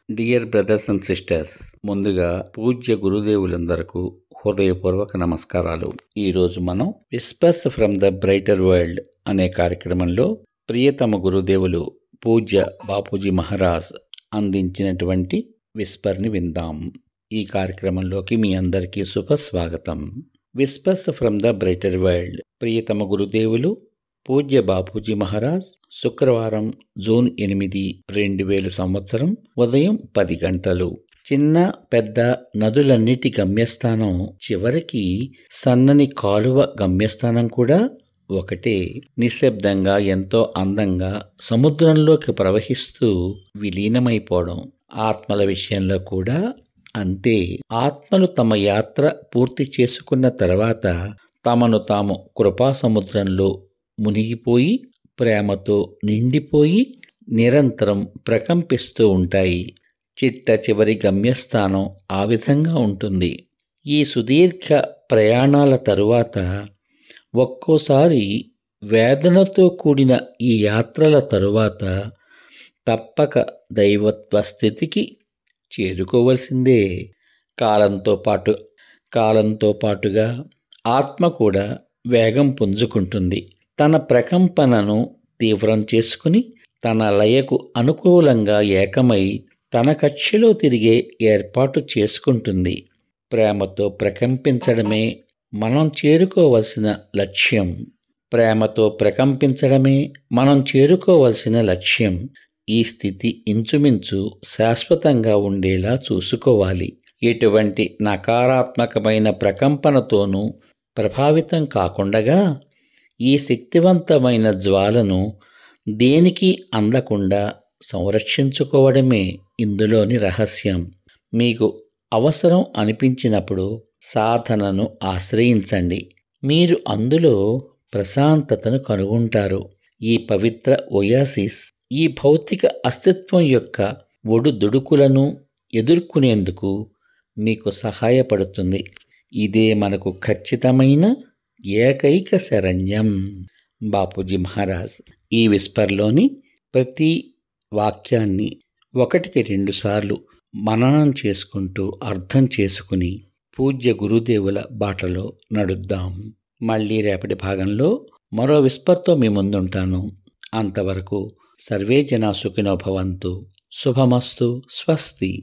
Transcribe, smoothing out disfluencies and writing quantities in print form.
Dear brothers and sisters, ముందుగా పూజ్య గురుదేవులందరకు హృదయపూర్వక నమస్కారాలు. ఈరోజు మనం whispers from the brighter world అనే కార్యక్రమంలో ప్రియతమ గురుదేవులు పూజ్య బాపూజీ మహారాజ్ అందించినటువంటి విస్పర్ని విందాం. ఈ కార్యక్రమంలోకి మీ అందరికీ శుభస్వాగతం. Whispers from the brighter world. ప్రియతమ గురుదేవులు పూజ్య బాపూజీ మహారాజ్ శుక్రవారం జూన్ 8, 2000 సంవత్సరం ఉదయం 10 గంటలు. చిన్న పెద్ద నదులన్నిటి గమ్యస్థానం చివరికి సన్నని కాలువ గమ్యస్థానం కూడా ఒకటే. నిశ్శబ్దంగా ఎంతో అందంగా సముద్రంలోకి ప్రవహిస్తూ విలీనమైపోవడం. ఆత్మల విషయంలో కూడా అంతే. ఆత్మలు తమ యాత్ర పూర్తి చేసుకున్న తర్వాత తమను తాము కృపా సముద్రంలో మునిగిపోయి ప్రేమతో నిండిపోయి నిరంతరం ప్రకంపిస్తూ ఉంటాయి. చిట్ట చివరి గమ్యస్థానం ఆ విధంగా ఉంటుంది. ఈ సుదీర్ఘ ప్రయాణాల తరువాత ఒక్కోసారి వేదనతో కూడిన ఈ యాత్రల తరువాత తప్పక దైవత్వ స్థితికి చేరుకోవలసిందే. కాలంతో పాటుగా ఆత్మ కూడా వేగం పుంజుకుంటుంది. తన ప్రకంపనను తీవ్రం చేసుకుని తన లయకు అనుకూలంగా ఏకమై తన కక్షలో తిరిగే ఏర్పాటు చేసుకుంటుంది. ప్రేమతో ప్రకంపించడమే మనం చేరుకోవలసిన లక్ష్యం. ఈ స్థితి ఇంచుమించు శాశ్వతంగా ఉండేలా చూసుకోవాలి. ఎటువంటి నకారాత్మకమైన ప్రకంపనతోనూ ప్రభావితం కాకుండగా ఈ శక్తివంతమైన జ్వాలను దేనికి అందకుండా సంరక్షించుకోవడమే ఇందులోని రహస్యం. మీకు అవసరం అనిపించినప్పుడు సాధనను ఆశ్రయించండి. మీరు అందులో ప్రశాంతతను కనుగొంటారు. ఈ పవిత్ర ఒయాసిస్ ఈ భౌతిక అస్తిత్వం యొక్క ఒడుదుడుకులను ఎదుర్కొనేందుకు మీకు సహాయపడుతుంది. ఇదే మనకు ఖచ్చితమైన ఏకైక శరణ్యం. బాపూజీ మహారాజ్ ఈ విస్పర్లోని ప్రతి వాక్యాన్ని 1-2 సార్లు మననం చేసుకుంటూ అర్థం చేసుకుని పూజ్య గురుదేవుల బాటలో నడుద్దాం. మళ్ళీ రేపటి భాగంలో మరో విస్పర్తో మీ ముందుంటాను. అంతవరకు సర్వే జనా సుఖినో భవంతు. శుభమస్తు. స్వస్తి.